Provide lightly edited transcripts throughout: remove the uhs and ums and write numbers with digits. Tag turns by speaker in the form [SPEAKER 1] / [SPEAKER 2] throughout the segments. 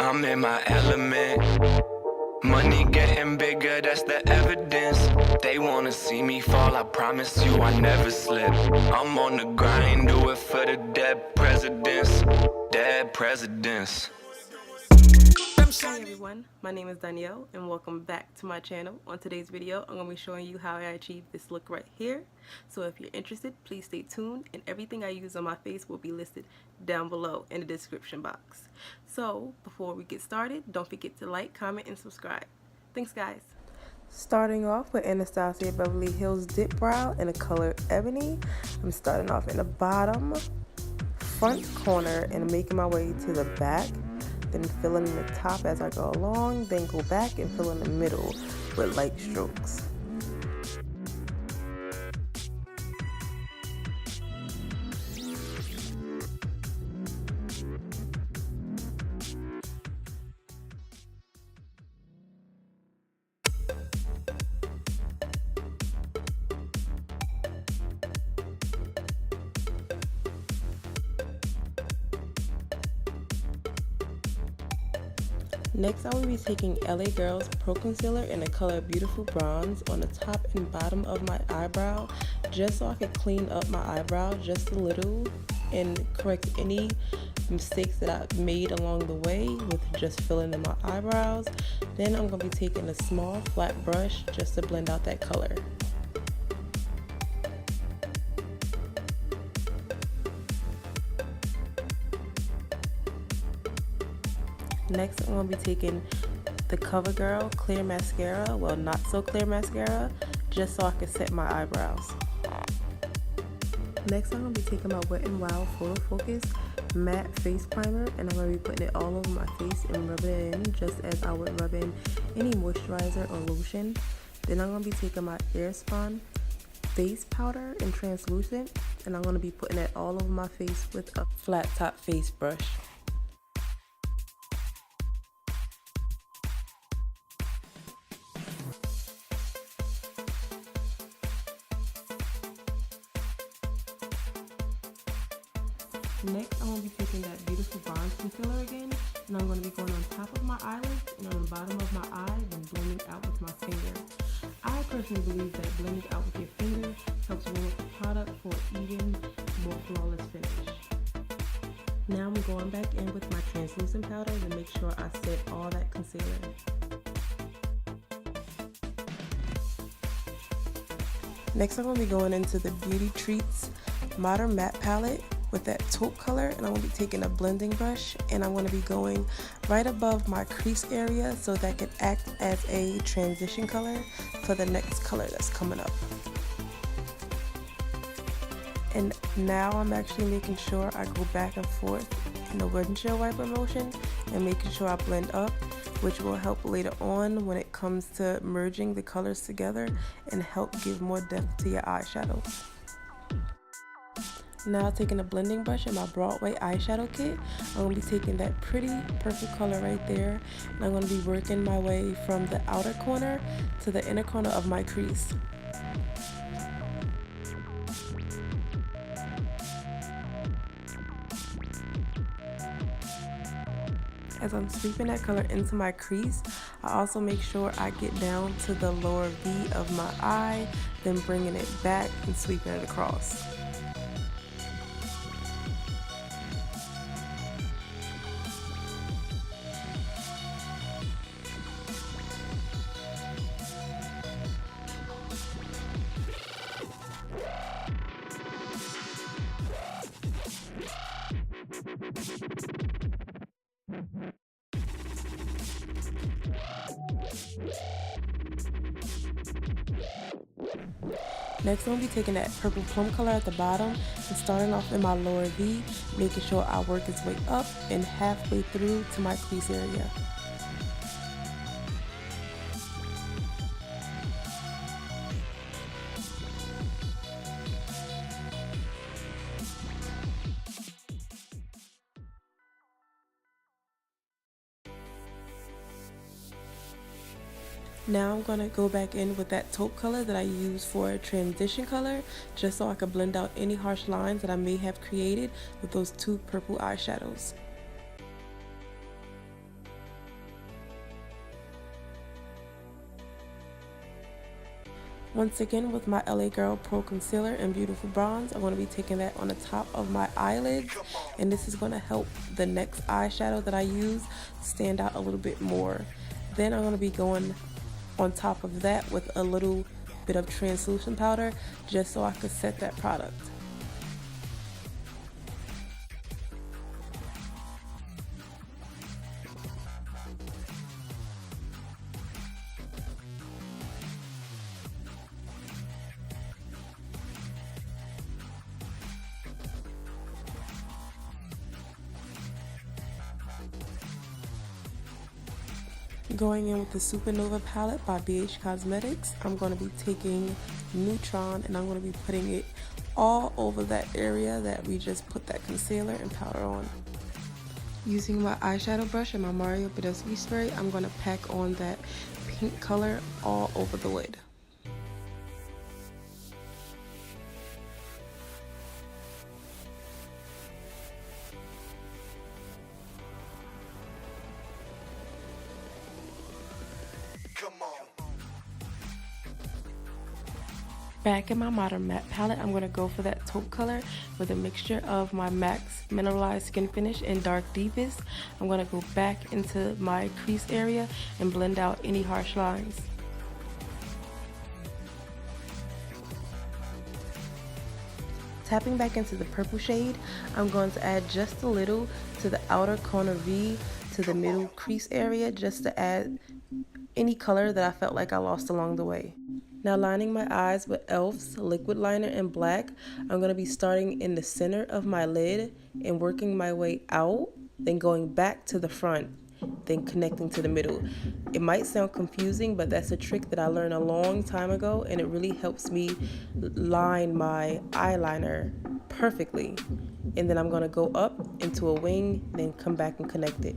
[SPEAKER 1] I'm in my element. Money getting bigger, that's the evidence. They wanna see me fall, I promise you I never slip. I'm on the grind, do it for the dead presidents. Dead presidents.
[SPEAKER 2] Hi everyone, my name is Danielle and welcome back to my channel. On today's video, I'm going to be showing you how I achieved this look right here. So if you're interested, please stay tuned and everything I use on my face will be listed down below in the description box. So before we get started, don't forget to like, comment, and subscribe. Thanks guys. Starting off with Anastasia Beverly Hills DipBrow in the color Ebony. I'm starting off in the bottom, front corner, and making my way to the back. Then fill in the top as I go along, then go back and fill in the middle with light strokes. Next, I will be taking LA Girl's Pro Concealer in the color Beautiful Bronze on the top and bottom of my eyebrow, just so I can clean up my eyebrow just a little and correct any mistakes that I've made along the way with just filling in my eyebrows. Then I'm going to be taking a small flat brush just to blend out that color. Next, I'm going to be taking the CoverGirl Clear Mascara, well, not so clear mascara, just so I can set my eyebrows. Next, I'm going to be taking my Wet n Wild Photo Focus Matte Face Primer, and I'm going to be putting it all over my face and rubbing it in just as I would rub in any moisturizer or lotion. Then I'm going to be taking my Airspun Face Powder in Translucent, and I'm going to be putting it all over my face with a flat top face brush. Next, I'm going to be taking that Beautiful Bronze Concealer again, and I'm going to be going on top of my eyelids and on the bottom of my eye, then blending out with my finger. I personally believe that blending out with your finger helps warm up the product for an even more flawless finish. Now I'm going back in with my translucent powder to make sure I set all that concealer. Next, I'm going to be going into the Beauty Treats Modern Matte Palette with that taupe color, and I'm going to be taking a blending brush and I'm going to be going right above my crease area so that can act as a transition color for the next color that's coming up. And now I'm actually making sure I go back and forth in the windshield wiper motion and making sure I blend up, which will help later on when it comes to merging the colors together and help give more depth to your eyeshadow. Now taking a blending brush and my Broadway eyeshadow kit, I'm going to be taking that pretty purple color right there, and I'm going to be working my way from the outer corner to the inner corner of my crease. As I'm sweeping that color into my crease, I also make sure I get down to the lower V of my eye, then bringing it back and sweeping it across. Next, I'm going to be taking that purple plum color at the bottom and starting off in my lower V, making sure I work its way up and halfway through to my crease area. Now I'm going to go back in with that taupe color that I use for a transition color, just so I can blend out any harsh lines that I may have created with those two purple eyeshadows. Once again, with my LA Girl Pro Concealer in Beautiful Bronze, I'm going to be taking that on the top of my eyelids, and this is going to help the next eyeshadow that I use stand out a little bit more. Then I'm going to be going on top of that with a little bit of translucent powder just so I could set that product. Going in with the SuperNova palette by BH Cosmetics, I'm going to be taking Neutron and I'm going to be putting it all over that area that we just put that concealer and powder on. Using my eyeshadow brush and my Badescu spray, I'm going to pack on that pink color all over the lid. Back in my Modern Matte palette, I'm going to go for that taupe color with a mixture of my M.A.C Mineralize Skin Finish and Dark Deepest. I'm going to go back into my crease area and blend out any harsh lines. Tapping back into the purple shade, I'm going to add just a little to the outer corner V to the middle crease area just to add any color that I felt like I lost along the way. Now lining my eyes with e.l.f.'s liquid liner in black, I'm going to be starting in the center of my lid and working my way out, then going back to the front, then connecting to the middle. It might sound confusing, but that's a trick that I learned a long time ago, and it really helps me line my eyeliner perfectly. And then I'm going to go up into a wing, then come back and connect it.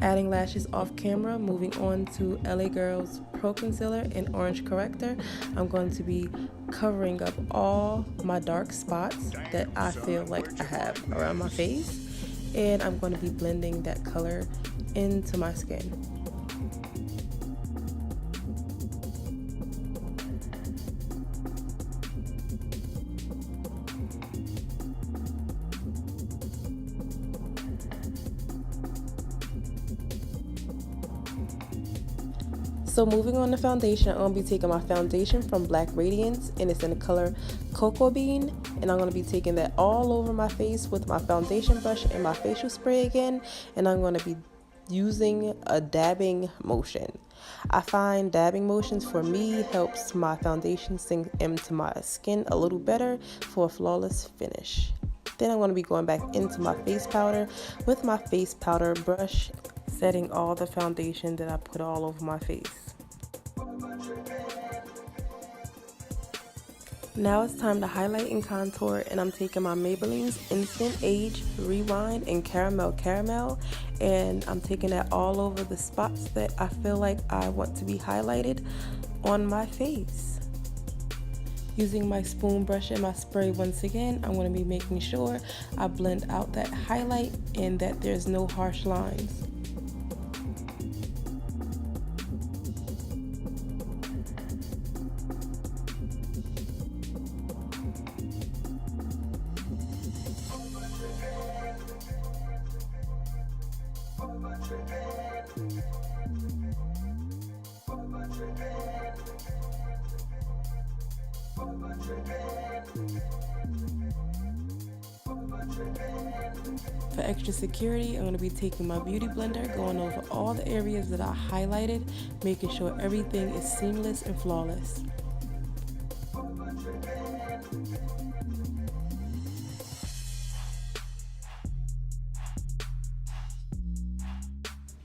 [SPEAKER 2] Adding lashes off camera, moving on to LA Girl's Pro Concealer in Orange Corrector. I'm going to be covering up all my dark spots that I feel like I have around my face, and I'm going to be blending that color into my skin. So moving on to foundation, I'm going to be taking my foundation from Black Radiance, and it's in the color Cocoa Bean, and I'm going to be taking that all over my face with my foundation brush and my facial spray again, and I'm going to be using a dabbing motion. I find dabbing motions for me helps my foundation sink into my skin a little better for a flawless finish. Then I'm going to be going back into my face powder with my face powder brush, setting all the foundation that I put all over my face. Now it's time to highlight and contour, and I'm taking my Maybelline's Instant Age, Rewind, and Caramel, and I'm taking that all over the spots that I feel like I want to be highlighted on my face. Using my spoon brush and my spray once again, I'm going to be making sure I blend out that highlight and that there's no harsh lines. For extra security, I'm going to be taking my beauty blender, going over all the areas that I highlighted, making sure everything is seamless and flawless.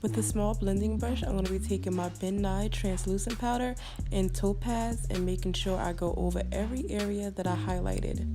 [SPEAKER 2] With the small blending brush, I'm going to be taking my Ben translucent powder and Topaz and making sure I go over every area that I highlighted.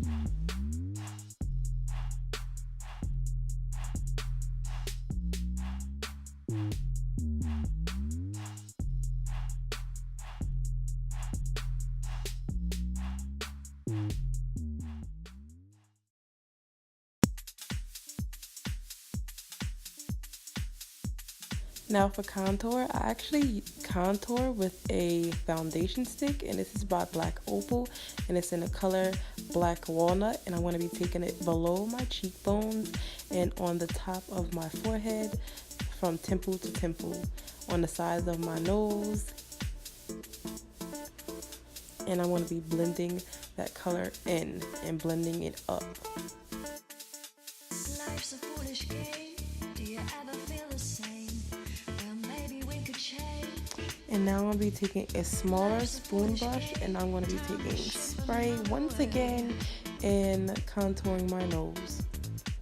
[SPEAKER 2] Now for contour, I actually contour with a foundation stick, and this is by Black Opal, and it's in the color Black Walnut, and I'm going to be taking it below my cheekbones and on the top of my forehead from temple to temple, on the sides of my nose, and I'm going to be blending that color in and blending it up.
[SPEAKER 3] Life's a foolish game. Do you ever feel the same? Well, maybe we could change.
[SPEAKER 2] And now I'm going to be taking a smaller spoon brush, and I'm going to be taking spray once again and contouring my nose.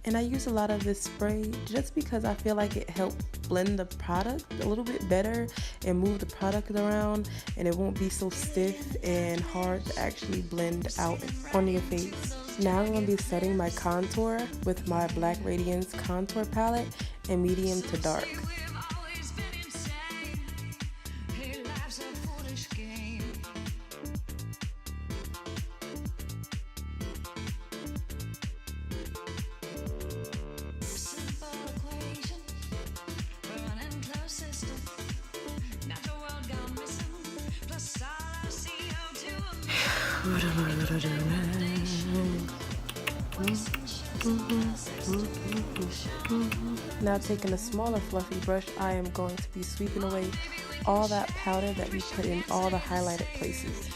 [SPEAKER 2] And I use a lot of this spray just because I feel like it helps blend the product a little bit better and move the product around, and it won't be so stiff and hard to actually blend out on your face. Now I'm going to be setting my contour with my Black Radiance contour palette in medium to dark. Now taking a smaller fluffy brush, I am going to be sweeping away all that powder that we put in all the highlighted places.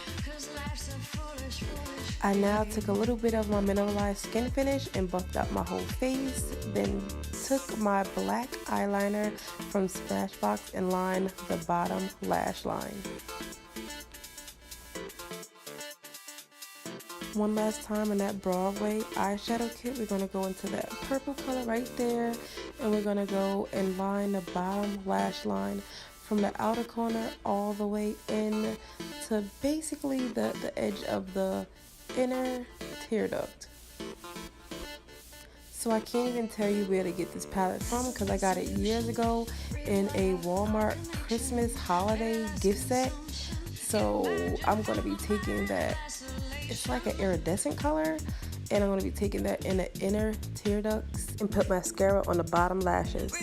[SPEAKER 2] I now took a little bit of my Mineralize skin finish and buffed out my whole face, then took my black eyeliner from Smashbox and lined the bottom lash line. One last time in that Broadway eyeshadow kit, we're going to go into that purple color right there, and we're going to go and line the bottom lash line from the outer corner all the way in to basically the edge of the inner tear duct. So I can't even tell you where to get this palette from because I got it years ago in a Walmart Christmas holiday gift set. So I'm going to be taking that, it's like an iridescent color, and I'm going to be taking that in the inner tear ducts and put mascara on the bottom lashes.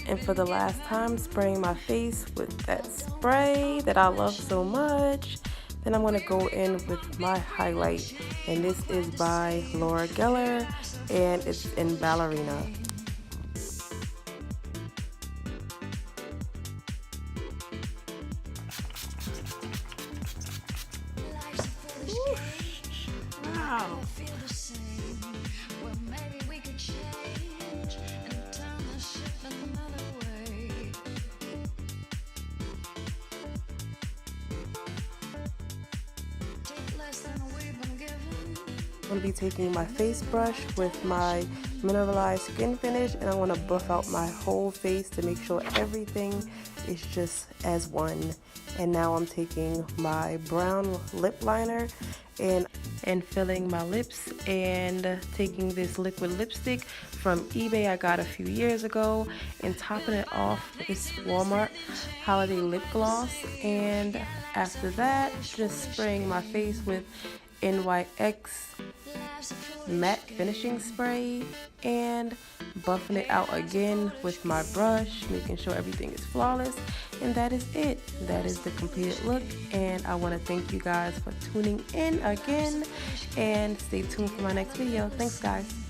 [SPEAKER 2] And for the last time, spraying my face with that spray that I love so much. Then I'm going to go in with my highlight, and this is by Laura Geller, and it's in Ballerina. Wow. I'm going to be taking my face brush with my Mineralize skin finish, and I want to buff out my whole face to make sure everything is just as one. And now I'm taking my brown lip liner and filling my lips and taking this liquid lipstick from eBay I got a few years ago and topping it off with this Walmart holiday lip gloss. And after that, just spraying my face with NYX matte finishing spray and buffing it out again with my brush, making sure everything is flawless. And that is it. That is the completed look, and I want to thank you guys for tuning in again, and stay tuned for my next video. Thanks guys.